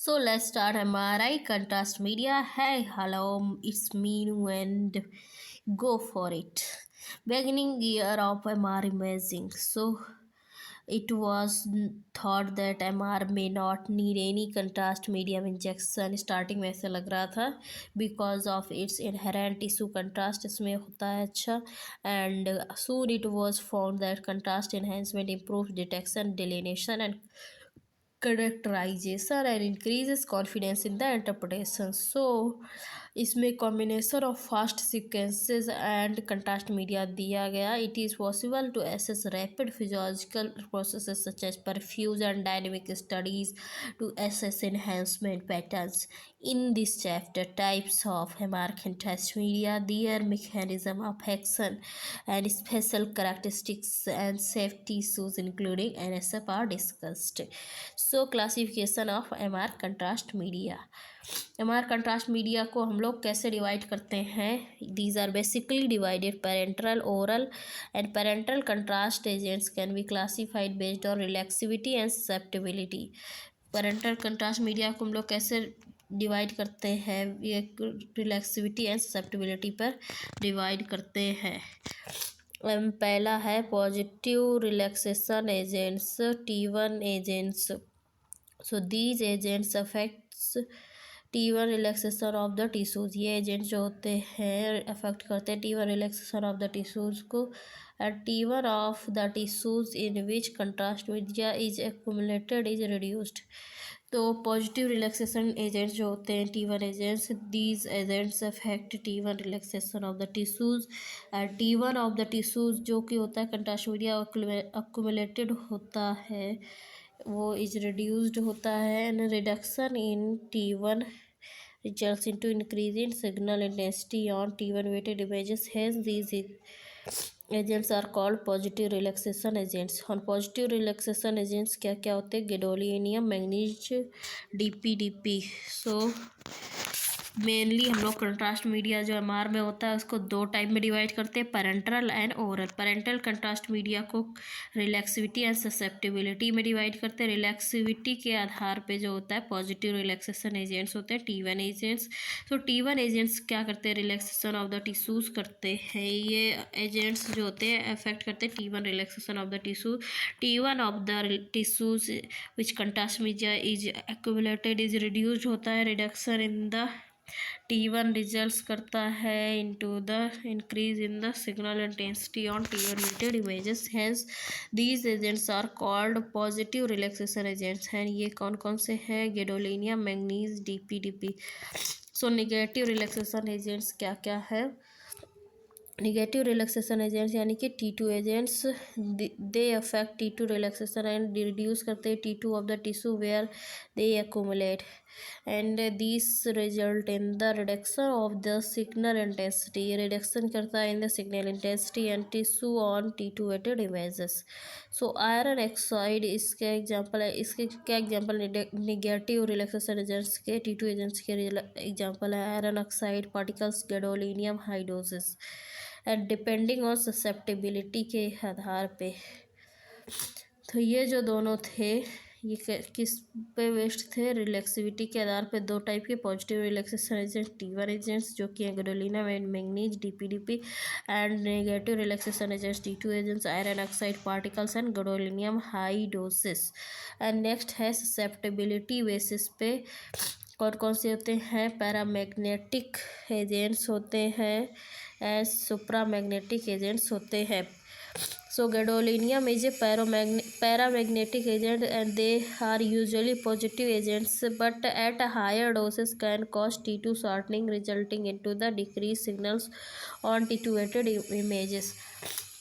So let's start MRI contrast media. Hey, hello, it's me and go for it. Beginning year of MR imaging. So it was thought that MR may not need any contrast medium injection. Starting में ऐसा लग रहा था because of its inherent tissue contrast इसमें होता है अच्छा, and soon it was found that contrast enhancement improves detection, delineation and characterization and increases confidence in the interpretation. So इसमें combination of fast sequences and contrast media दिया गया. It is possible to assess rapid physiological processes such as perfusion dynamic studies to assess enhancement patterns. In this chapter, types of MR contrast media, their mechanism of action and special characteristics and safety issues including NSF are discussed. So classification of MR contrast media. MR contrast media को हम लोग कैसे divide करते हैं? These are basically divided parenteral, oral and parenteral contrast agents can be classified based on relaxivity and susceptibility. Parental contrast media को हम लोग कैसे डिवाइड करते हैं? ये रिलैक्सिविटी एंड ससेप्टिबिलिटी पर डिवाइड करते हैं. पहला है positive relaxation agents, T1 agents. So these agents affects T1 relaxation of the tissues. ये एजेंट जो होते हैं अफेक्ट करते हैं T1 relaxation of the tissues को. and T1 of the tissues in which contrast media is accumulated is reduced. तो positive relaxation agents जो होते हैं T1 agents, these agents affect T1 relaxation of the tissues. T1 of the tissues जो कि होता है contrast media accumulated होता है, वो इज रिड्यूस्ड होता है. And reduction in T1 results into increase in signal intensity on T1 weighted images. Hence these agents are called positive relaxation agents. और पॉजिटिव रिलैक्सेशन एजेंट्स क्या क्या होते हैं? Gadolinium, manganese, DPDP. So mainly हम लोग contrast media जो MR में होता है उसको दो टाइप में डिवाइड करते हैं, parental and oral. Parental contrast media को रिलैक्सिविटी एंड ससेप्टिबिलिटी में डिवाइड करते हैं. रिलैक्सिविटी के आधार पे जो होता है पॉजिटिव रिलैक्सेशन एजेंट्स होते हैं T1 एजेंट्स. तो T1 एजेंट्स क्या करते हैं? रिलैक्सेशन ऑफ द टिश्यूज़ करते हैं. ये एजेंट्स जो होते हैं अफेक्ट करते हैं T1 relaxation of the tissue. T1 of the tissues which contrast media is accumulated is reduced होता है. Reduction in the T1 results करता है into the increase in the signal intensity on T1 weighted images. Hence these agents are called positive relaxation agents. हैं ये कौन कौन से हैं? Gadolinium, manganese, DPDP. So negative relaxation agents क्या क्या है? नेगेटिव रिलैक्सेशन एजेंट्स यानी कि T2 agents, they affect T2 relaxation and reduce करते हैं T2 of the tissue where they accumulate. And this result in the reduction of the signal intensity. Reduction करता है in the signal intensity and tissue on T2 weighted images. So iron oxide इसके example है. इसके क्या example? Negative relaxation agents के T2 agents के example है iron oxide particles, gadolinium, hidrosis. And depending on susceptibility के आधार पे. तो ये जो दोनों थे ये किस पे बेस्ड थे? रिलैक्सिविटी के आधार पे. दो टाइप के positive relaxation agent T1 agents जो कि gadolinium and manganese, DPDP. And negative relaxation agents T2 agents iron oxide particles and gadolinium hidrosis. And next है ससेप्टिबिलिटी बेसिस पे कौन कौन से होते हैं? पैरामैग्नेटिक एजेंट्स होते हैं एज सुप्रामैग्नेटिक एजेंट्स होते हैं. So gadolinium is a paramagnetic agent and they are usually positive agents but at higher doses can cause T2 shortening resulting into the decrease signals on T2 weighted images.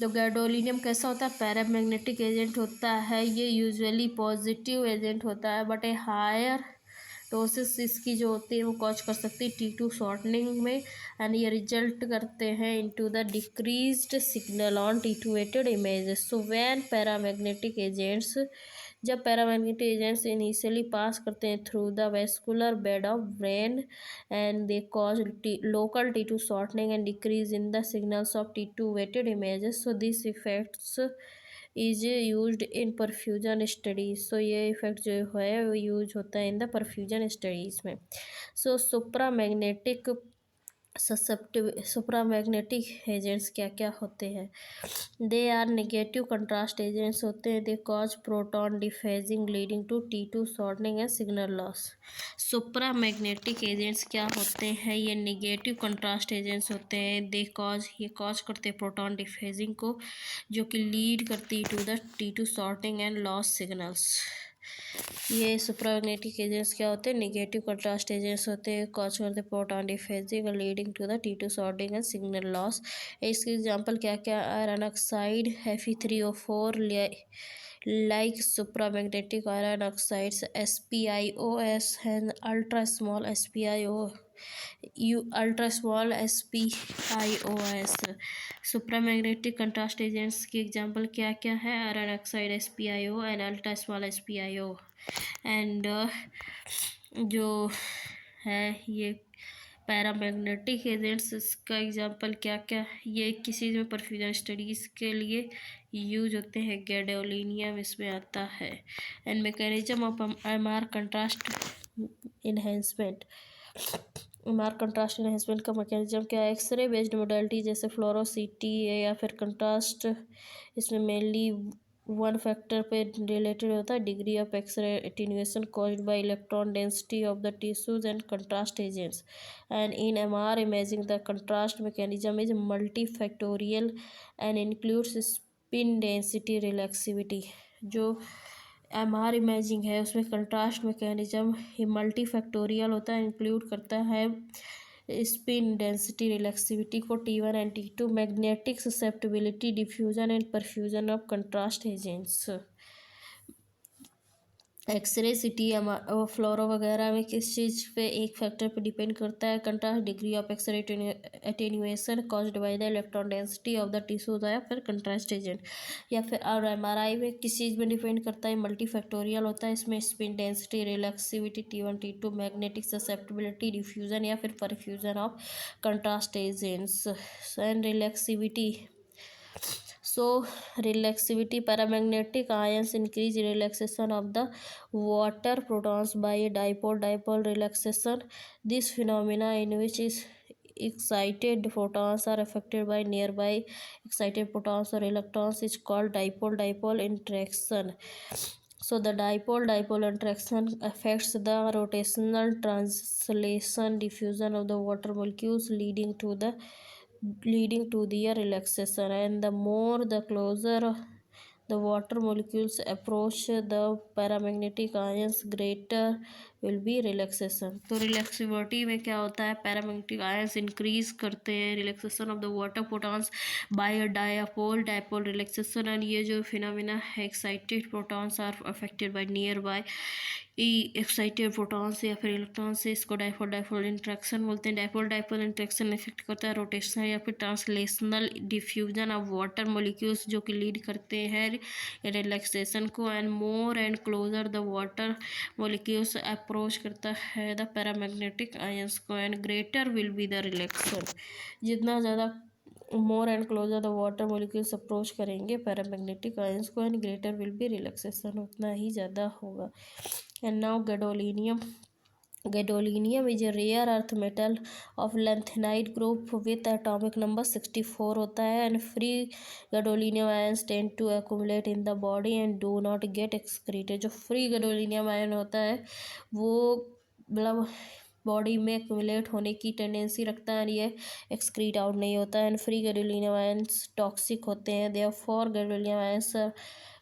तो gadolinium कैसा होता है? Paramagnetic agent होता है. ये usually positive agent होता है but a higher doses इसकी जो होती है वो कॉज कर सकती है T2 शॉर्टनिंग में. एंड ये रिजल्ट करते हैं into the decreased signal on T2 weighted images. So when paramagnetic agents, जब पैरामैग्नेटिक एजेंट्स इनिशियली पास करते हैं through the vascular bed of brain and they cause local T2 shortening and decrease in the signals of T2 weighted images. So this effects is used in perfusion studies. So ये effect जो है वो use होता है in the perfusion studies में। सो सुप्रा magnetic सुप्रामैग्नेटिक agents क्या क्या होते हैं? They are negative contrast agents होते हैं। They cause proton dephasing leading to T2 shortening and signal loss. Supramagnetic agents क्या होते हैं? ये नेगेटिव कंट्रास्ट एजेंट्स होते हैं। ये कॉज करते हैं प्रोटॉन डिफेजिंग को, जो कि लीड करती to the T2 shorting and loss signals. ये सुप्रामैग्नेटिक एजेंट्स क्या होते हैं? नेगेटिव कंट्रास्ट एजेंट्स होते हैं, कॉज करते हैं proton dephasing leading to the T2 shorting and signal loss. इसके एग्जांपल क्या क्या? Iron oxide Fe3O4 like supramagnetic iron oxides SpIOS and ultra small SpIOS। Supramagnetic contrast agents के एग्जांपल क्या क्या है? Iron oxide SpIO and ultra small SpIO। And जो है ये पैरामैग्नेटिक एजेंट्स का एग्जांपल क्या क्या? ये किसी में परफ्यूजन स्टडीज़ के लिए यूज होते हैं। गैडोलिनियम इसमें आता है। And mechanism of MR contrast enhancement. MR contrast enhancement का मैकेनिज्म क्या है? एक्सरे बेस्ड मोडालिटी जैसे फ्लोरोसिटी या फिर कंट्रास्ट, इसमें मेनली वन फैक्टर पे रिलेटेड होता है, degree of x-ray attenuation caused by electron density of the tissues and contrast agents. And in MR imaging the contrast mechanism is multifactorial and includes spin density relaxivity. जो MR imaging है उसमें contrast mechanism ये multifactorial होता है, include करता है spin density relaxivity को, T1 and T2, magnetic susceptibility, diffusion and perfusion of contrast agents. X-ray CT fluoro वगैरह में किस चीज़ पे एक फैक्टर पे डिपेंड करता है? Contrast degree of x-ray attenuation caused by the electron density of the tissues या फिर कंट्रास्ट एजेंट। या फिर और एमआरआई में किस चीज़ में डिपेंड करता है? मल्टी फैक्टोरियल होता है, इसमें spin density relaxivity T1 T2, magnetic susceptibility, diffusion या फिर perfusion of contrast agents and relaxivity. So relaxivity, paramagnetic ions increase relaxation of the water protons by a dipole-dipole relaxation. This phenomena in which is excited photons are affected by nearby excited protons or electrons is called dipole-dipole interaction. So the dipole-dipole interaction affects the rotational translation diffusion of the water molecules leading to their relaxation. And the more the closer the water molecules approach the paramagnetic ions, greater will be relaxation. तो रिलैक्सिविटी में क्या होता है? Paramagnetic ions increase करते हैं relaxation of the water protons by a dipole relaxation. And ये जो phenomena है, excited protons are affected by near by excited protons या फिर इलेक्ट्रॉन्स से, इसको डायपोल इंट्रैक्शन बोलते हैं। डायपोल इंट्रैक्शन इफेक्ट करता है रोटेशनल या फिर translational diffusion of water molecules, जो कि लीड करते हैं रिलैक्सेशन को। And more and closer the water molecules approach करता है द पैरामैग्नेटिक आयंस को, and greater will be the relaxation. जितना ज़्यादा more and closer the water molecules approach करेंगे पैरामैग्नेटिक आयंस को, and greater will be relaxation, उतना ही ज़्यादा होगा। And now gadolinium. Gadolinium is a rare earth metal of lanthanide group with atomic number 64 होता है। And free gadolinium ions tend to accumulate in the body and do not get excreted। जो free gadolinium ion होता है वो मतलब body में accumulate होने की टेंडेंसी रखता है, ये एक्सक्रीट आउट नहीं होता है। And free gadolinium ions toxic होते हैं। Therefore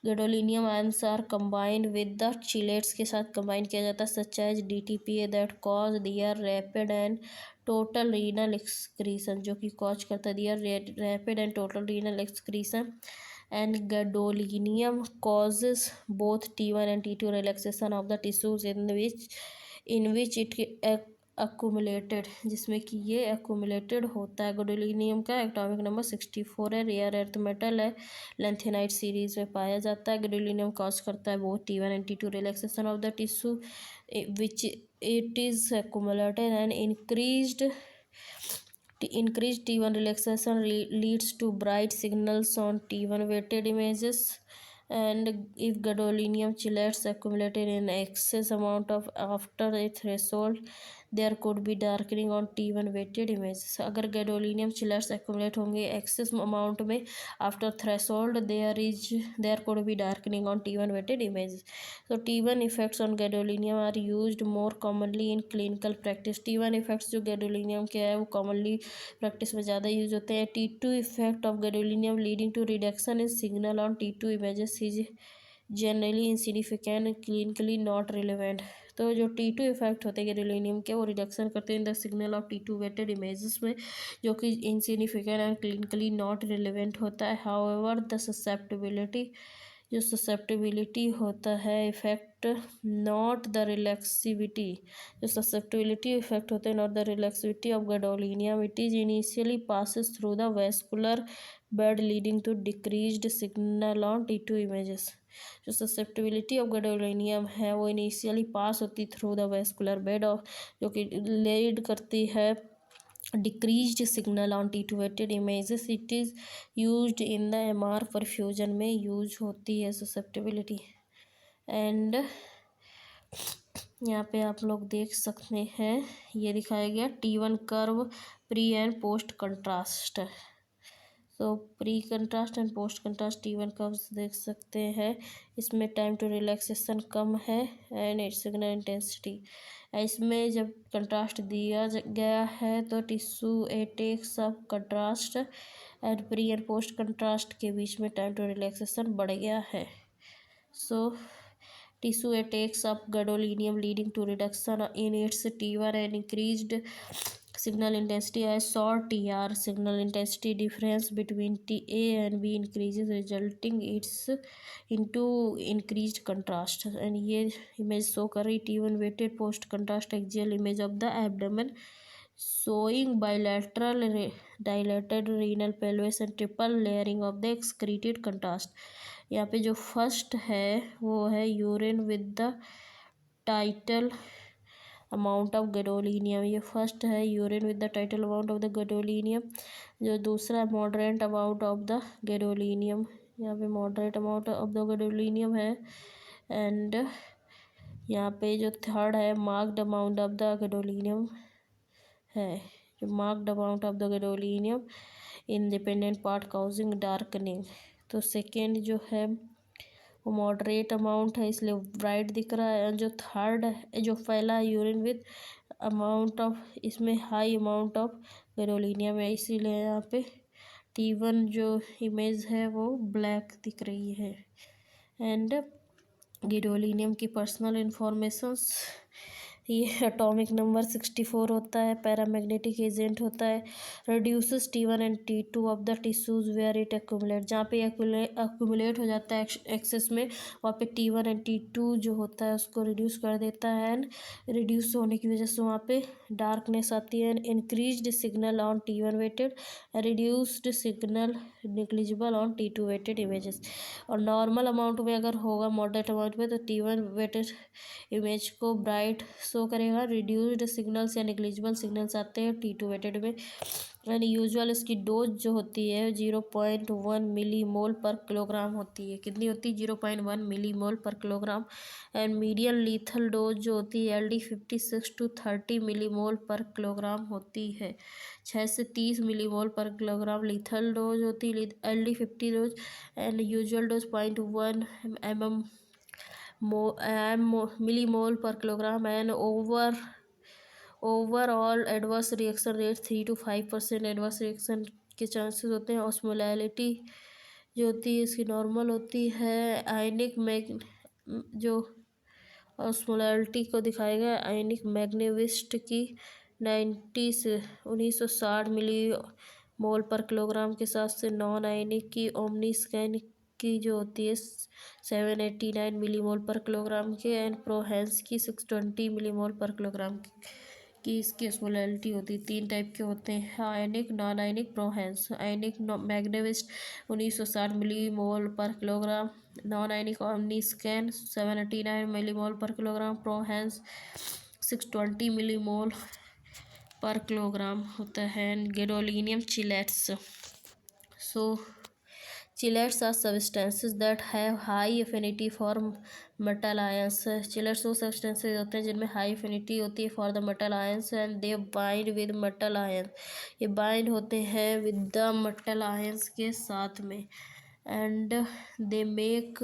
gadolinium ions are combined with the chelates के साथ कम्बाइन किया जाता है, such as DTPA that cause their rapid and total renal excretion, जो कि कॉज करता है their rapid and total renal excretion. And gadolinium causes both T1 and T2 relaxation of the tissues in which it accumulated, जिसमें कि ये accumulated होता है। gadolinium का एटॉमिक नंबर 64 है, रेयर अर्थ मेटल है, लैंथेनाइट सीरीज में पाया जाता है। gadolinium कॉज करता है both T1 and T2 relaxation of the tissue which it is accumulated, and increased T1 relaxation leads to bright signals on T1 weighted images And if gadolinium chelates accumulated in excess amount of after a threshold, there could be darkening on T1 weighted images. अगर gadolinium chelates accumulate होंगे excess amount में after threshold, there could be darkening on T1 weighted images. So T1 effects on gadolinium are used more commonly in clinical practice. T1 effects जो gadolinium के है वो commonly practice में ज़्यादा use होते हैं. T2 effect of gadolinium leading to reduction in signal on T2 images is generally insignificant and clinically not relevant. तो जो T2 इफेक्ट होते हैं गैडोलिनियम के वो रिडक्शन करते हैं in the signal of T2 weighted images में, जो कि insignificant and clinically not relevant होता है. हाउएवर द ससेप्टिबिलिटी होता है इफेक्ट नॉट द रिलैक्सिविटी. जो ससेप्टिबिलिटी इफेक्ट होते हैं not the relaxivity of gadolinium. It is initially passes through the vascular bed leading to decreased signal on T2 images. जो susceptibility of gadolinium है वो initially pass होती through the vascular bed of, जो कि lead करती है decreased signal on T2 weighted images. It is used in the MR perfusion में use होती है ससेप्टिबिलिटी. एंड यहाँ पे आप लोग देख सकते हैं ये दिखाया गया T1 curve pre and post contrast. So pre contrast and post contrast T1 curves देख सकते हैं. इसमें टाइम टू रिलैक्सेशन कम है एंड इट्स सिग्नल इंटेंसिटी. इसमें जब कंट्रास्ट दिया गया है तो tissue uptakes of contrast and pre and post contrast के बीच में टाइम टू रिलैक्सेशन बढ़ गया है. So tissue uptakes of gadolinium leading to reduction in its T1 and increased signal intensity as short TR. Signal intensity difference between A and B increases resulting its into increased contrast. And ये image show कर रही T1 weighted post contrast axial image of the abdomen showing bilateral dilated renal pelvis and triple layering of the excreted contrast. यहाँ पे जो first है वो है urine with the title amount of gadolinium. ये first है urine with the title amount of the gadolinium. जो दूसरा moderate amount of the gadolinium, यहाँ पे moderate amount of the gadolinium है. एंड यहाँ पे जो थर्ड है marked amount of the gadolinium है. जो marked amount of the gadolinium independent part causing darkening. तो सेकेंड जो है वो मॉडरेट अमाउंट है इसलिए ब्राइट दिख रहा है. जो थर्ड है जो पहला यूरिन विद अमाउंट ऑफ, इसमें हाई अमाउंट ऑफ गैडोलिनियम है इसीलिए यहाँ पे T1 जो इमेज है वो ब्लैक दिख रही है. एंड गैडोलिनियम की पर्सनल इंफॉर्मेशंस, ये एटॉमिक नंबर 64 होता है, पैरामैग्नेटिक एजेंट होता है, reduces T1 and T2 of the tissues where it accumulate. जहाँ पे एक्यूमुलेट हो जाता है एक्सेस में वहाँ पे T1 एंड T2 जो होता है उसको रिड्यूस कर देता है. एंड रिड्यूस होने की वजह से वहाँ पे डार्कनेस आती है. Increased signal on T1 weighted, reduced signal negligible on T2 weighted images. और नॉर्मल अमाउंट में अगर होगा मॉडरेट अमाउंट में तो T1 वेटेड इमेज को ब्राइट शो करेगा. रिड्यूस्ड सिग्नल्स या निग्लिजिबल सिग्नल्स आते हैं T2 वेटेड में. एंड यूजुअल इसकी डोज जो होती है 0.1 मिलीमोल पर किलोग्राम होती है. कितनी होती है? 0.1 millimole per kilogram. And medium lethal dose जो होती है LD 56 to 30 millimole per kilogram होती है. 6 से 30 millimole per kilogram lethal dose होती है LD 50 dose. And usual dose 0.1 millimole per kilogram. And overall adverse reaction rate 3 to 5% adverse reaction के chances होते हैं. ऑस्मोलैलिटी जो होती है इसकी नॉर्मल होती है. आयनिक जो ऑस्मोलैलिटी को दिखाया गया आयनिक मैग्नेविस्ट की 1960 मिली मोल पर किलोग्राम के साथ से नॉन आयनिक की ओमनी स्कैन की जो होती है 789 मिलीमोल पर किलोग्राम के. एंड प्रोहेंस की 620 मिलीमोल पर किलोग्राम की इसकी ऑस्मोलैलिटी होती है. 3 टाइप के होते हैं आयनिक, नॉन आयनिक, प्रोहेंस. आयनिक मैग्नेविस्ट 1960 millimole per kilogram, non ionic omni scan 789 millimole per kilogram, प्रोहेंस 620 millimole per kilogram होता है. Gadolinium chelates. So Chelates are substances that have high affinity for metal ions. Chelates वो substances होते हैं जिनमें high affinity होती है for the metal ions and they bind with metal ions. ये bind होते हैं with the metal ions के साथ में and they make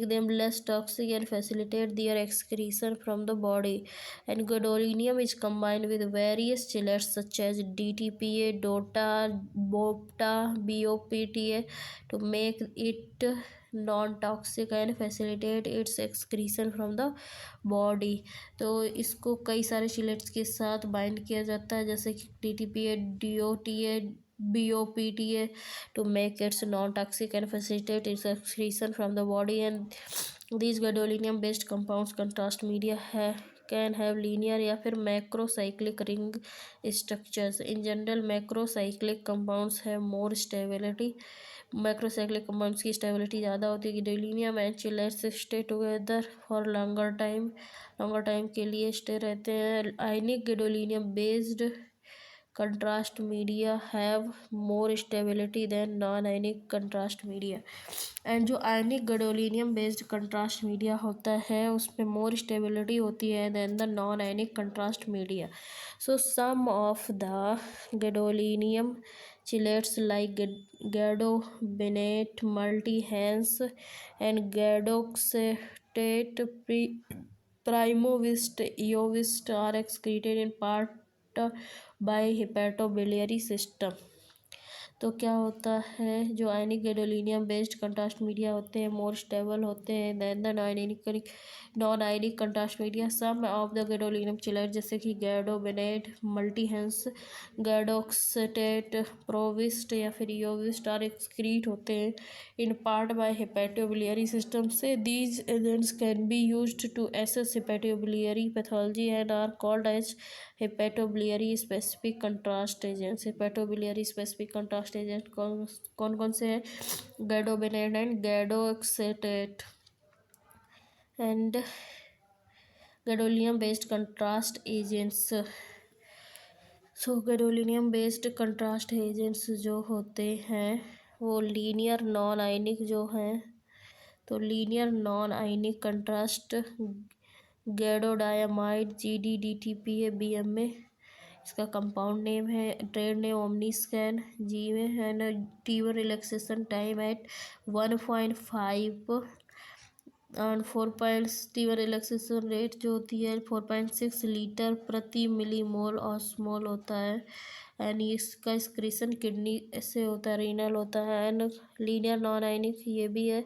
them less toxic and facilitate their excretion from the body. And gadolinium is combined with various chelates such as DTPA, DOTA, BOPTA, BOPTA to make it non-toxic and facilitate its excretion from the body. तो इसको कई सारे chelates के साथ bind किया जाता है जैसे कि DTPA, DOTA, BOPTA to make it non-toxic and facilitate its excretion from the body. And these gadolinium-based compounds contrast media can have linear या फिर macrocyclic ring structures. In general, macrocyclic compounds have more stability. Macrocyclic compounds की stability ज़्यादा होती है. Gadolinium and chelates stay together for longer time के लिए stay रहते हैं. Ionic gadolinium based contrast media have more stability than non-ionic contrast media. And जो ionic gadolinium based contrast media होता है उसमें मोर स्टेबिलिटी होती है than the non ionic contrast media. So some of the gadolinium chelates like gadobenate, Multihance and gadoxetate, Primovist, Eovist are excreted in part by hepatobiliary system. तो क्या होता है जो ionic gadolinium based contrast media होते हैं more stable होते हैं than the non ionic contrast media. Some of the gadolinium chelate जैसे कि गैडोबिनेट, मल्टीहेंस, गैडोक्सेटेट, प्रोविस्ट या फिर इयोविस्ट आर एक्सक्रीट होते हैं in part by hepatobiliary system से. These agents can be used to assess hepatobiliary pathology and are called as hepatobiliary specific contrast agents. Hepatobiliary specific contrast agent कौन कौन से हैं? Gadobenate and gadoxetate. And gadolinium based contrast agents. So gadolinium based contrast agents जो होते हैं वो linear non आयनिक जो हैं. तो linear non ionic contrast gadodiamide, GD, DTPA, BMA इसका कंपाउंड नेम है. Trade name Omniscan. जी में है ना T1 रिलैक्सेशन टाइम एट 1.5 और T1 रिलैक्सेशन रेट जो होती है 4.6 लीटर प्रति मिलीमोल ऑस्मोल होता है. एंड इसका एक्सक्रीशन किडनी से होता है, रीनल होता है. एंड लीनियर नॉन आयनिक ये भी है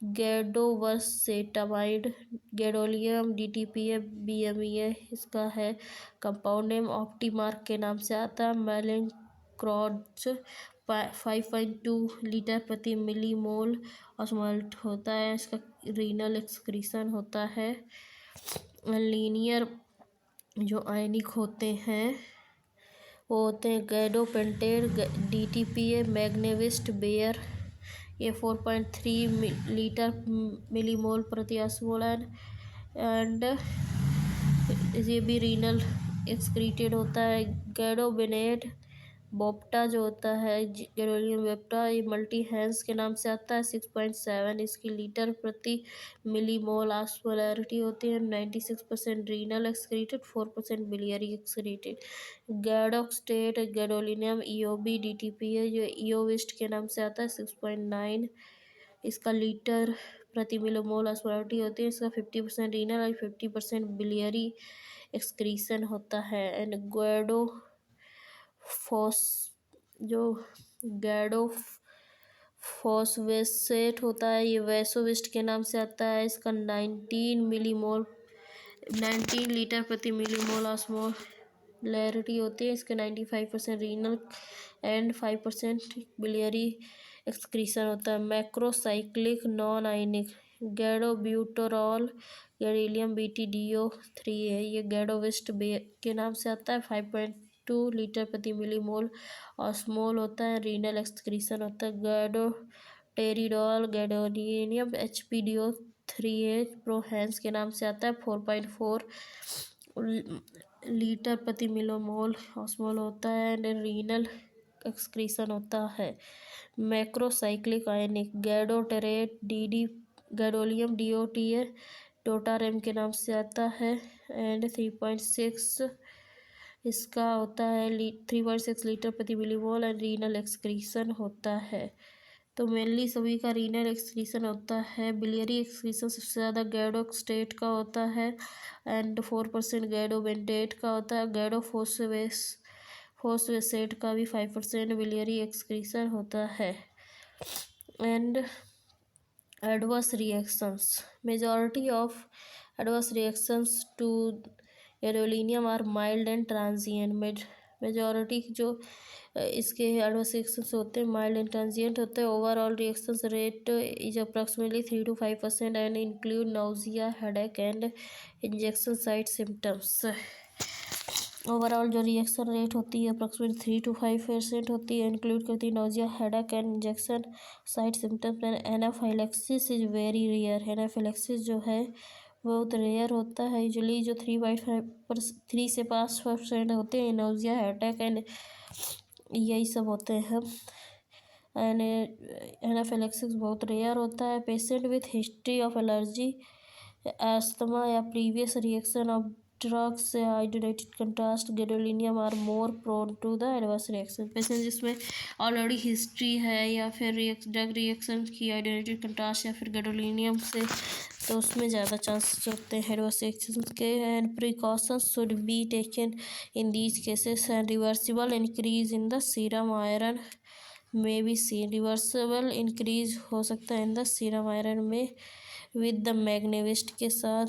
गैडोवर्सेटामाइड, गैडोलियम, DTPA, BME इसका है कंपाउंड नेम. ऑप्टीमार्क के नाम से आता है. मेलेंक्रॉज 5.2 लीटर प्रति मिलीमोल ऑस्मोल होता है. इसका रीनल एक्सक्रीशन होता है. लीनियर जो आयनिक होते हैं वो होते हैं गैडोपेंटेड, DTPA, मैग्नेविस्ट, बेयर ये 4.3 लीटर मिलीमोल प्रति ऑस्मोल एंड ये भी रीनल एक्सक्रीटेड होता है. गैडोबिनेट, बोप्टा जो होता है गैडोलियम बोप्टा ये मल्टी हैंस के नाम से आता है. 6.7 इसकी लीटर प्रति मिलीमोल ऑस्मोलैरिटी होती है. 96% renal excreted, 4% biliary excreted. Gadoxetate gadolinium EOB, DTPA जो इयोविस्ट के नाम से आता है 6.9 इसका लीटर प्रति मिलीमोल ऑस्मोलैरिटी होती है. इसका 50% रीनल और 50% बिलियरी एक्सक्रीशन होता है. एंड गैडोफॉस्फेट होता है ये वैसोविस्ट के नाम से आता है. इसका 19 लीटर प्रति मिलीमोल ऑस्मोलैरिटी होती है. इसके 95% रीनल एंड 5% बिलियरी एक्सक्रीशन होता है. Macrocyclic non ionic gadobutrol, gadolinium BTDO3 है ये गैडोविस्ट के नाम से आता है. 5.2 लीटर प्रति मिलीमोल ऑस्मोल होता है. रीनल एक्सक्रीशन होता है. गैडोटेरिडॉल गैडोलिनियम HPDO3 प्रोहेंस के नाम से आता है. 4.4 लीटर प्रति मिलीमोल ऑस्मोल होता है. एंड रीनल एक्सक्रीशन होता है। मैक्रोसाइक्लिक आयनिक गैडोटेरेट डी गैडोलियम DOTA डोटारेम के नाम से आता है। एंड 3.6 इसका होता है 3.6 लीटर प्रति मिलीमोल एंड रीनल एक्सक्रीशन होता है। तो मेनली सभी का रीनल एक्सक्रीशन होता है। बिलियरी एक्सक्रीशन सबसे ज़्यादा गैडोक्स्टेट का होता है एंड 4% गैडोबेंडेट का होता है। गैडोफोस्फेसेट का भी 5% बिलियरी एक्सक्रीशन होता है। And adverse reactions, majority of adverse reactions to gadolinium are mild and transient। Majority जो इसके एडवर्स रिएक्शंस होते हैं माइल्ड एंड ट्रांजिएंट होते हैं। Overall reactions rate is approximately 3 to 5% and include nausea, headache and injection site symptoms. Overall जो reaction rate होती है approximate 3 to 5% होती है, इंक्लूड करती है nausea, headache and injection site symptoms. And anaphylaxis is very rare. Anaphylaxis जो है बहुत रेयर होता है। यूजुअली जो 3 से 5% होते हैं नाउजिया, हेडेक एंड यही सब होते हैं। एंड एनाफाइलेक्सिस बहुत रेयर होता है। Patient with history of allergy, asthma या previous reaction of drugs hydrogenated contrast gadolinium are more prone to the adverse reaction। Patient जिसमें ऑलरेडी हिस्ट्री है या फिर ड्रग रिएक्शन की हाइड्रोजेनेटेड कंट्रास्ट या फिर गैडोलिनियम से, तो उसमें ज़्यादा चांसेस होते हैं एडवर्स रिएक्शन के। And precautions should be taken in these cases. And reversible increase in the serum iron में भी रिवर्सिबल इंक्रीज हो सकता है इन द सीरम आयरन में विद द मैग्नेविस्ट के साथ।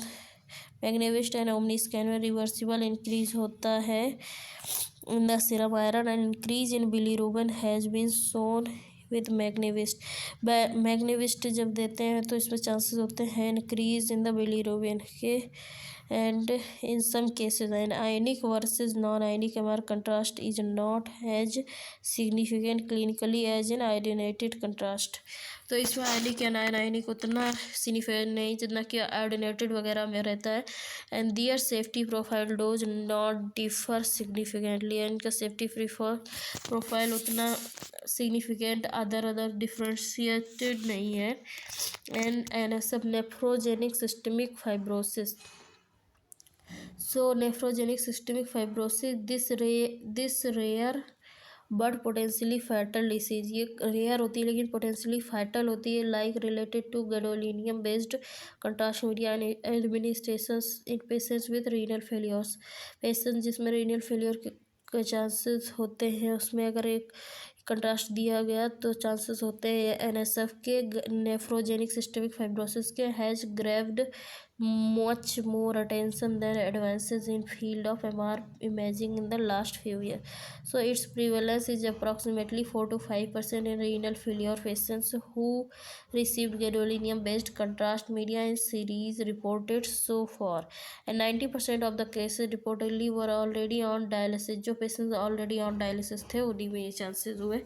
मैग्नेविस्ट एंड ओमनी स्कैन में रिवर्सिबल इंक्रीज होता है in the serum iron and increase in bilirubin has been shown with Magnevist. Magnevist जब देते हैं तो इसमें चांसेस होते हैं इंक्रीज इन द बिलीरुबिन के। And in some cases an ionic versus non ionic MR contrast is not as significant clinically as in iodinated contrast. तो इसमें आयनिक या नॉन आयनिक उतना सिग्निफिकेंट नहीं जितना कि आयोडीनेटेड वगैरह में रहता है। And their safety profile does not differ significantly. इनका सेफ्टी प्रोफाइल उतना सिग्निफिकेंट अदर डिफ्रेंशिएटेड नहीं है। एंड सब nephrogenic systemic fibrosis. So nephrogenic systemic fibrosis, this rare but potentially fatal disease, ये रेयर होती है लेकिन पोटेंशियली फैटल होती है। Like related to gadolinium based contrast media administration in patients with renal failures. Patient जिसमें renal failure के chances होते हैं उसमें अगर एक कंट्रास्ट दिया गया तो चांसेस होते हैं NSF के नेफ्रोजेनिक सिस्टमिक फाइब्रोसिस के has graved much more attention than advances in field of MR imaging in the last few years. So its prevalence is approximately 4 to 5% in renal failure patients who received gadolinium based contrast media in series reported so far, and 90% of the cases reportedly were already on dialysis। जो patients already on dialysis थे उन्हीं में ये chances हुए।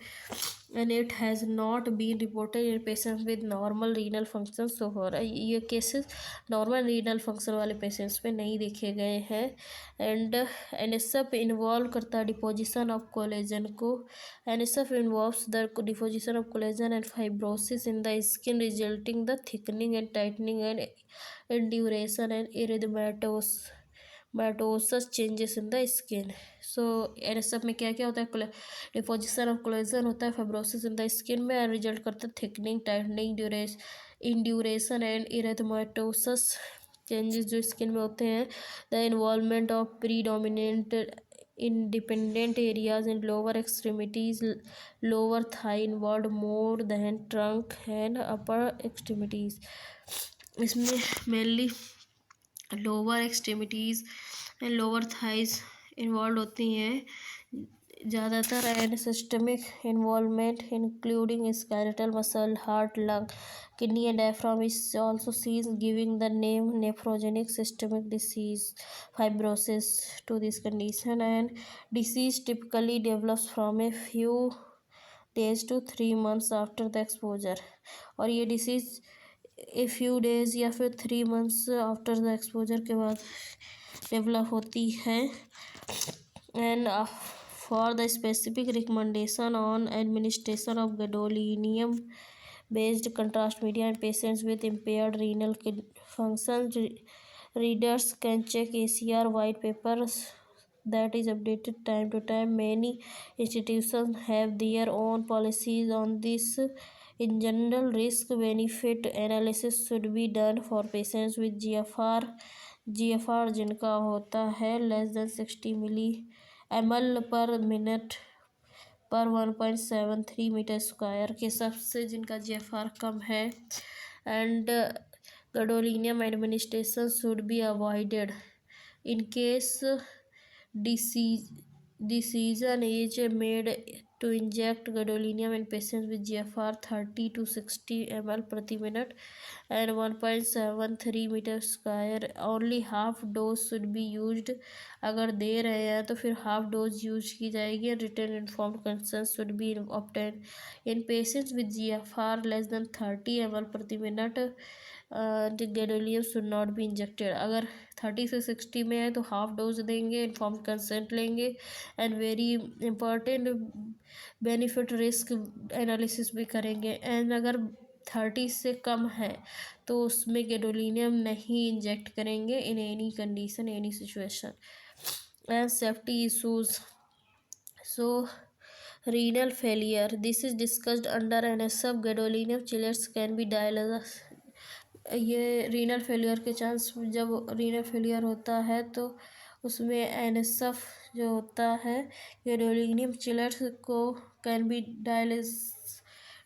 and it has not been reported in patients with normal renal function so far। ये cases normal renal function वाले patients में नहीं देखे गए हैं। एंड NSF इन्वॉल्व करता है डिपोजिशन ऑफ कोलेजन को। NSF involves the deposition of collagen and fibrosis in the skin resulting the thickening and tightening and induration and erythematosus changes in the skin. So NSF में क्या क्या होता है, deposition of collagen होता है, fibrosis in the skin में result करता है thickening, tightening, induration and erythematosus changes जो स्किन में होते हैं। The involvement of predominant independent areas in lower extremities, lower thigh involve more than trunk and upper extremities. इसमें mainly lower extremities and lower thighs involve होती हैं ज़्यादातर। And systemic involvement including skeletal muscle, heart, lung, kidney and diaphragm is also seen, giving the name nephrogenic systemic disease fibrosis to this condition। And disease typically develops from a few days to 3 months after the exposure। और ये disease a few days या फिर 3 months after the exposure के बाद develop होती है। And for the specific recommendation on administration of gadolinium based contrast media in patients with impaired renal function. Readers can check ACR white papers that is updated time to time. Many institutions have their own policies on this. In general, risk benefit analysis should be done for patients with GFR जिनका होता है less than 60 मिली ml पर minute per 1.73 metre square के सबसे जिनका GFR कम है and gadolinium administration should be avoided in case decision is made to inject gadolinium in patients with GFR 30 to 60 ml प्रति minute and 1.73 metre square. Only half dose should be used. अगर दे रहे हैं तो फिर half dose use की जाएगी. Written informed consent should be obtained in patients with GFR less than 30 ml प्रति minute. gadolinium should not be injected. अगर 30 से 60 में है तो हाफ डोज देंगे, इन्फॉर्म कंसेंट लेंगे and very important benefit risk analysis भी करेंगे. एंड अगर 30 से कम है तो उसमें gadolinium नहीं इंजेक्ट करेंगे in any condition any situation. And safety issues. So renal failure, this is discussed under NSF. gadolinium chelates can be dialysis. ये रीनल फेलियर के चांस, जब रीनल फेलियर होता है तो उसमें एनएसएफ जो होता है gadolinium chelates को कैन बी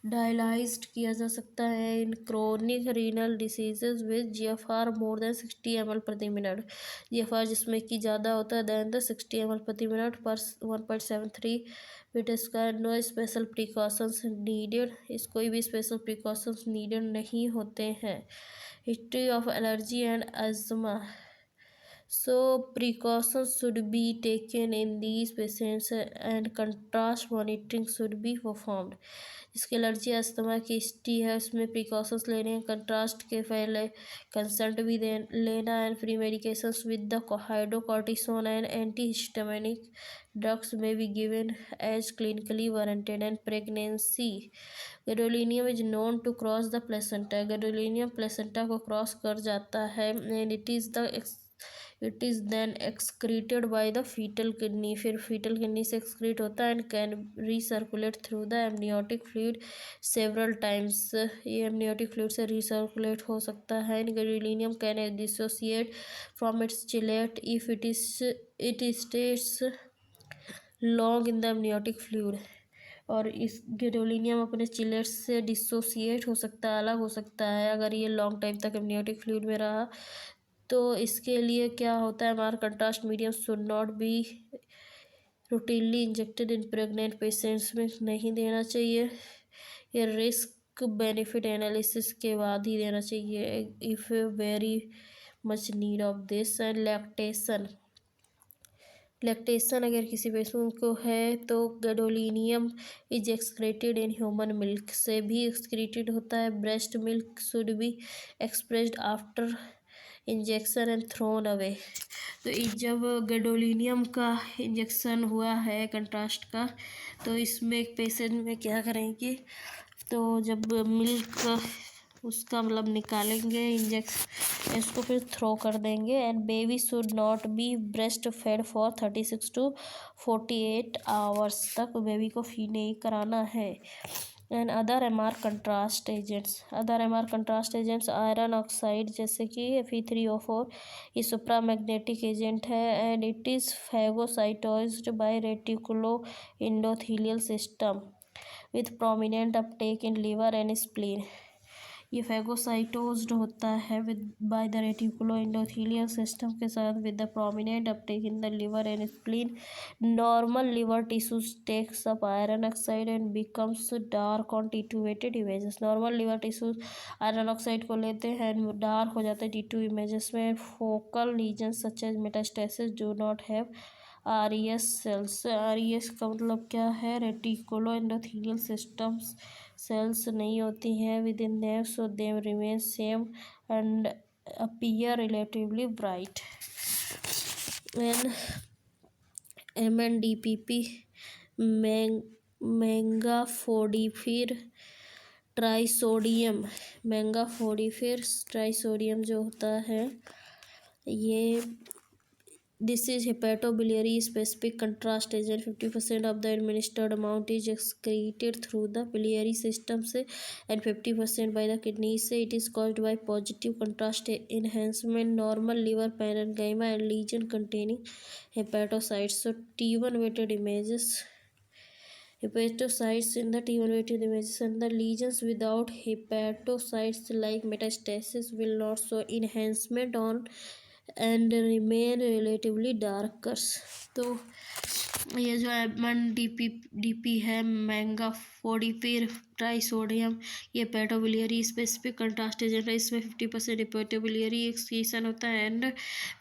डायलाइज्ड किया जा सकता है in chronic renal diseases with GFR more than 60 ml प्रति मिनट. GFR जिसमें कि ज़्यादा होता है देन द 60 ml प्रति minute per 1.73 metre square. No special precautions needed. इस कोई भी स्पेशल प्रिकॉशंस नीडेड नहीं होते हैं. History of allergy and asthma. So precautions should be taken in these patients and contrast monitoring should be performed. जिसकी allergy asthma की history है उसमें प्रिकॉशंस लेने हैं. कंट्रास्ट के पहले कंसल्ट भी लेना है. Premedications with the hydrocortisone and antihistaminic drugs may be given as clinically warranted. And pregnancy. gadolinium is known to cross the placenta. gadolinium placenta को क्रॉस कर जाता है and it is then excreted by the fetal kidney. फिर fetal kidney से excrete होता है and can recirculate through the amniotic fluid several times. ये amniotic fluid से रीसर्कुलेट हो सकता है. And gadolinium can dissociate from its chelate if it stays long in the amniotic fluid. और इस gadolinium अपने चिलेट्स से डिसोसिएट हो सकता है, अलग हो सकता है अगर ये लॉन्ग टाइम तक एमनियोटिक फ्लूइड में रहा. तो इसके लिए क्या होता है हमारा contrast medium should not B routinely injected in pregnant patients में नहीं देना चाहिए. ये रिस्क बेनिफिट एनालिसिस के बाद ही देना चाहिए if very much need of this. And lactation अगर किसी पेशेंट को है तो gadolinium is excreted in human milk से भी एक्सक्रीटेड होता है. Breast milk should be expressed after injection and thrown away. तो जब gadolinium का इंजेक्शन हुआ है कंट्रास्ट का तो इसमें एक पेशेंट में क्या करेंगे तो जब मिल्क उसका मतलब निकालेंगे इंजेक्शन इसको फिर थ्रो कर देंगे. And baby should not be breastfed for 36 to 48 hours तक बेबी को फीड नहीं कराना है. And other MR contrast agents iron oxide जैसे कि Fe3O4 ये सुप्रा मैग्नेटिक एजेंट है. And it is phagocytosed by reticuloendothelial system with prominent uptake in liver and spleen. ये फैगोसाइटोज्ड होता है with by the reticuloendothelial system के साथ with the prominent uptake in the liver and spleen. Normal liver tissues takes up iron oxide and becomes dark on T two weighted images. Normal liver tissues iron oxide को लेते हैं dark हो जाते हैं T two images में. Focal lesion such as metastasis do not have RES cells. RES का मतलब क्या है रेटिकुलो एंडोथीलियल सिस्टम्स सेल्स नहीं होती हैं within them so them remain same and appear relatively bright. And MNDPP मैंग मैंगाफोडिफिर ट्राइसोडियम। मैंगाफोडिफिर ट्राइसोडियम जो होता है ये this is hepatobiliary specific contrast agent. 50% of the administered amount is excreted through the biliary system से and 50% by the kidneys से. It is caused by positive contrast enhancement, normal liver parenchyma and lesion containing hepatocytes. So T1 weighted images. Hepatocytes in the T1 weighted images and the lesions without hepatocytes like metastasis will not show enhancement on and remain relatively darker. तो ये जो एमन DP है मैंगाफोडिपिर trisodium, ये पेटोबिलियरी specific contrast agent है. इसमें 50% पेटोबिलियरी excretion होता है एंड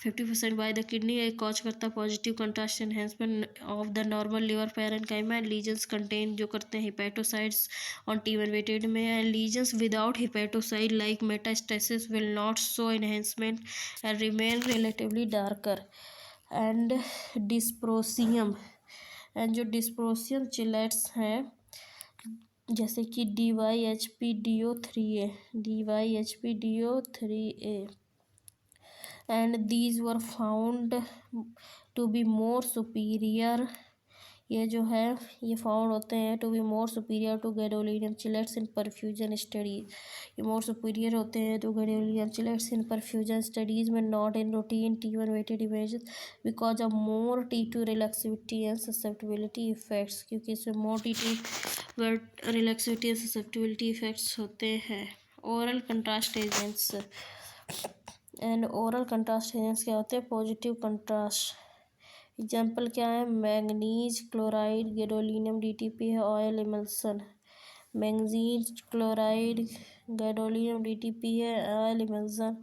50% बाय द किडनी. एक कॉज करता है positive contrast enhancement of the normal liver parenchyma and lesions contain जो करते हैं हिपेटोसाइट्स ऑन T1 वेटेड में. And lesions without hepatocyte like metastasis will not show enhancement and remain relatively darker. And dysprosium and जो dysprosium chelates हैं जैसे कि DYHP-DO3A and these were found to be more superior. ये जो है ये found होते हैं to be more superior to gadolinium chelates in perfusion studies. ये मोर सुपीरियर होते हैं to gadolinium chelates in perfusion studies में not in routine T1 weighted images because of more T2 relaxivity and susceptibility effects. क्योंकि इसमें more T2 relaxivity and susceptibility effects होते हैं. Oral contrast agents and oral contrast agents क्या होते हैं? Positive contrast. Example क्या है? मैंगनीज क्लोराइड गैडोलिनियम DTP है. Oil emulsion. Manganese chloride gadolinium DTP है. Oil emulsion.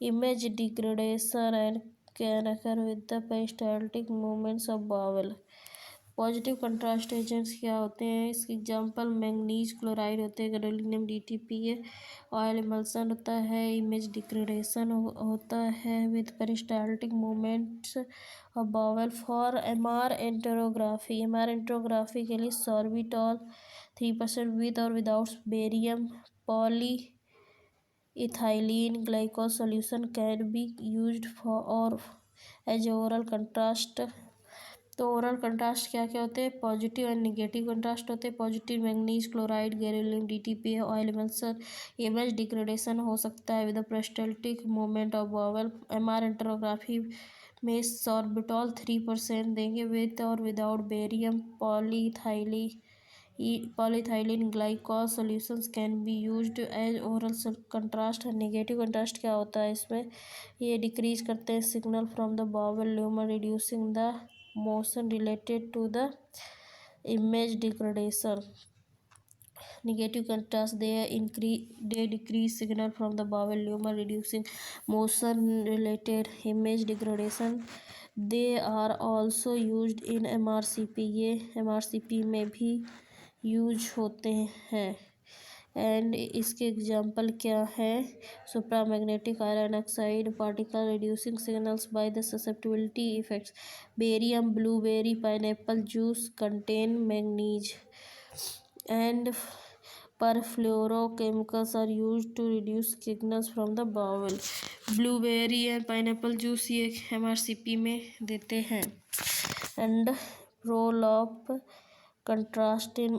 Image degradation and can occur with the peristaltic movements of bowel. Positive contrast agents क्या होते हैं? इसके एग्जांपल मैंगनीज क्लोराइड होते हैं, गैडोलिनियम DTP है, oil emulsion होता है, इमेज डिग्रेडेशन होता है with peristaltic movements of bowel. For MR enterography के लिए सॉर्बिटॉल 3% विद और without barium poly ethylene glycol solution can be used for और एज ओरल कंट्रास्ट. तो ओरल कंट्रास्ट क्या क्या होते हैं? पॉजिटिव एंड निगेटिव कंट्रास्ट होते हैं. Positive manganese chloride gadolinium DTP है, ऑयल इमल्सन. इमेज डिग्रेडेशन हो सकता है with the peristaltic movement of bowel. MR enterography में सॉर्बिटॉल 3% देंगे विद और without barium polyethylene glycol solutions can be used as oral contrast. Negative contrast क्या होता है इसमें? ये डिक्रीज करते हैं signal from the bowel lumen reducing the motion related to the image degradation. Negative contrast they decrease signal from the bowel lumor reducing motion related image degradation. They are also used in MRCP. ये MRCP में भी use होते हैं. And इसके example क्या है? Superparamagnetic iron oxide particle reducing signals by the susceptibility effects. Barium blueberry pineapple juice contain manganese and perfluorochemicals are used to reduce signals from the bowel. Blueberry and pineapple juice ये MRCP में देते हैं. And role of contrast in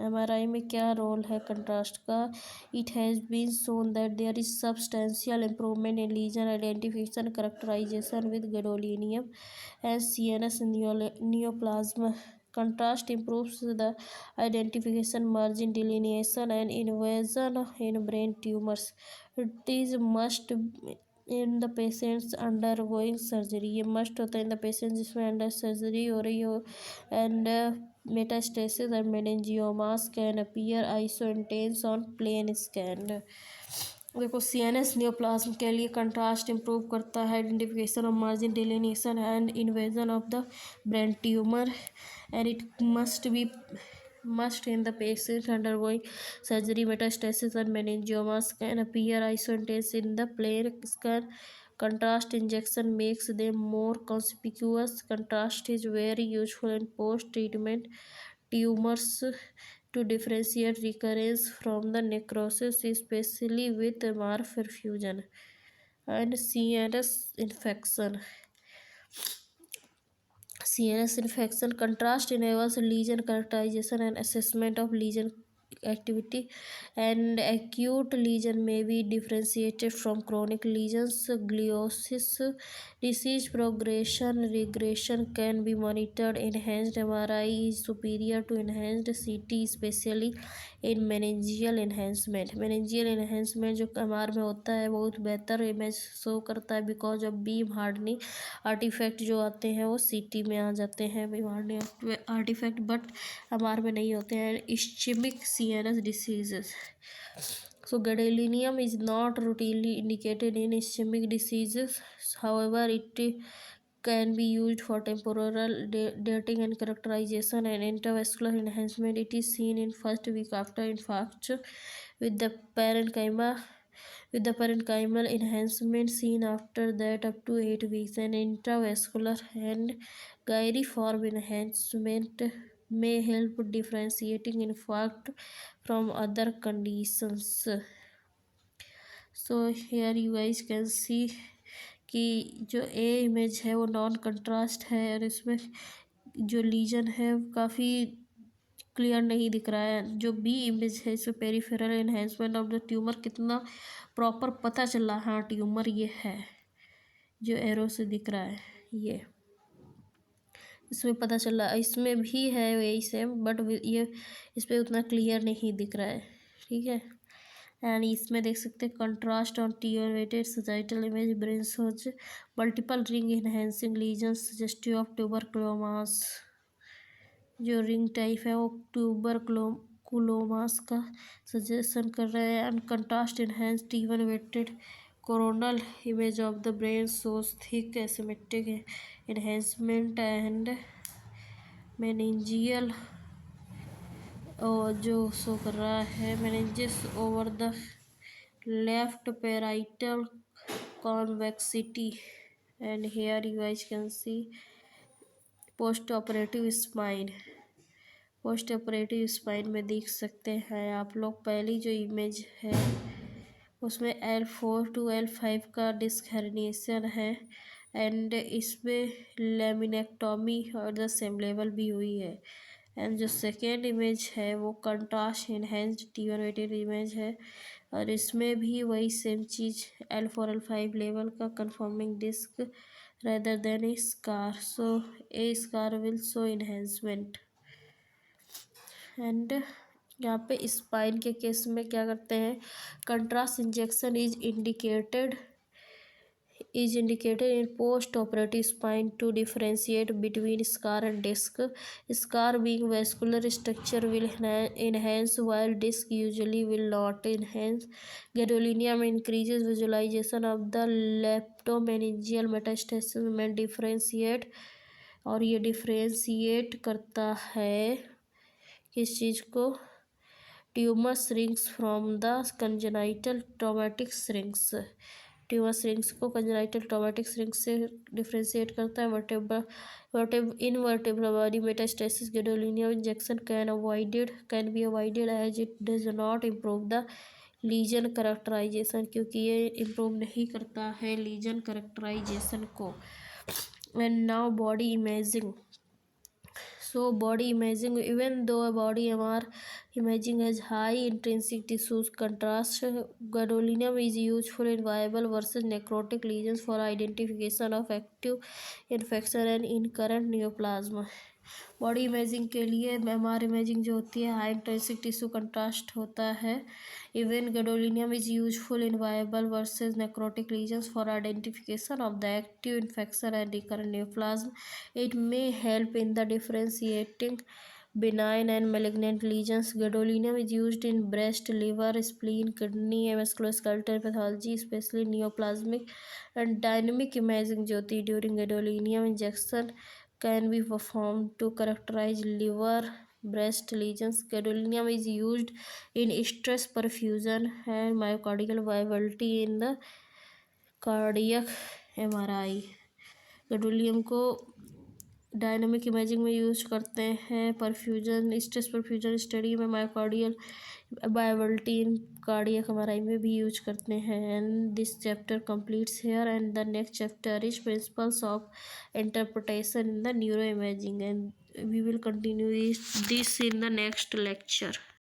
MRI में क्या role है contrast का? It has been shown that there is substantial improvement in lesion identification characterization with gadolinium and CNS neoplasm. Contrast improves the identification, margin delineation, and invasion in brain tumors. It is must in the patients undergoing surgery. ये must होता है in the patients जिसमें under surgery हो रही हो. And metastasis and meningiomas can appear isolated on plain scan. देखो CNS neoplasm के लिए कंट्रास्ट इम्प्रूव करता है identification of margin delineation and invasion of the brain tumour and it must in the patient undergoing surgery. Metastasis and meningiomas can appear isolated in the plain scan Contrast injection makes them more conspicuous. Contrast is very useful in post-treatment tumors to differentiate recurrence from the necrosis, especially with MR perfusion and CNS infection. Contrast enables lesion characterization and assessment of lesion activity, and acute lesion may be differentiated from chronic lesions. Gliosis disease progression regression can be monitored. Enhanced MRI is superior to enhanced CT, especially in meningeal enhancement जो MR में होता है बहुत बेहतर image show करता है because of beam hardening artifact जो आते हैं वो CT में आ जाते हैं beam hardening artifact, but MR में नहीं होते हैं. इश्चेमिक CNS diseases. So gadolinium is not routinely indicated in ischemic diseases. However, it can be used for temporal dating and characterization and intravascular enhancement. It is seen in first week after infarction with the parenchymal enhancement seen after that up to 8 weeks, and intravascular and gyriform enhancement may help differentiating infarct from other conditions. So here you guys can see कि जो ए image है वो non contrast है और इसमें जो legion है काफ़ी क्लियर नहीं दिख रहा है. जो बी इमेज है इसमें peripheral enhancement of the tumour कितना प्रॉपर पता चल रहा है. हाँ ट्यूमर ये है जो एरो से दिख रहा है, ये इसमें पता चल रहा है. इसमें भी है यही सेम, बट ये इस पर उतना क्लियर नहीं दिख रहा है. ठीक है. एंड इसमें देख सकते हैं कंट्रास्ट ऑन टीओवेटेड sagittal image brain shows multiple ring enhancing lesions suggestive of tuberculomas. जो रिंग टाइप है वो ट्यूबरक्लोमास का सजेशन कर रहे हैं. एंड कंट्रास्ट इनहेंस टीओवेटेड coronal image of the brain shows thick asymmetric enhancement and meningeal और जो शो कर रहा है meninges over the left parietal convexity. And here you guys can see post operative spine में देख सकते हैं आप लोग. पहली जो इमेज है उसमें L4 to L5 का डिस्क हेर्निएशन है एंड इसमें लेमिनेक्टोमी और द सेम लेवल भी हुई है. एंड जो सेकेंड इमेज है वो कंट्रास्ट इनहेंस्ड टीओवेटेड इमेज है और इसमें भी वही सेम चीज़ L4 L5 लेवल का conforming disc rather than a scar. So a scar will show enhancement. And यहाँ पे स्पाइन के केस में क्या करते हैं, contrast injection is indicated in post-operative spine to differentiate between scar and disc. Scar being vascular structure will enhance while disc usually will not enhance. Gadolinium increases visualization of the leptomeningeal metastasis में differentiate और ये differentiate करता है किस चीज़ को, tumour shrinks from the congenital traumatic shrinks. Tumour shrinks को congenital traumatic shrinks से डिफ्रेंशिएट करता है. Vertebral body metastasis gadolinium injection can be avoided as it does not improve the lesion characterization, क्योंकि ये इम्प्रूव नहीं करता है लीजन करेक्टराइजेशन को. And now body imaging. So body imaging, even though a body MR imaging has high intrinsic tissues contrast, gadolinium is useful in viable versus necrotic lesions for identification of active infection and incurrent neoplasm. Body imaging के लिए MR imaging जो होती है high intrinsic tissue contrast होता है. Even gadolinium is useful in viable versus necrotic lesions for identification of the active infection and recurrent neoplasm. It may help in the differentiating benign and malignant lesions. Gadolinium is used in breast, liver, spleen, kidney, musculoskeletal pathology, especially neoplasmic and dynamic imaging जो होती है during gadolinium injection can be performed to characterize liver, breast lesions. Gadolinium is used in stress perfusion and myocardial viability in the cardiac MRI। Gadolinium को dynamic imaging में use करते हैं। Perfusion stress perfusion study में myocardial viability in cardiac MRI में भी use करते हैं। And this chapter completes here and the next chapter is principles of interpretation in the neuro imaging and we will continue this in the next lecture.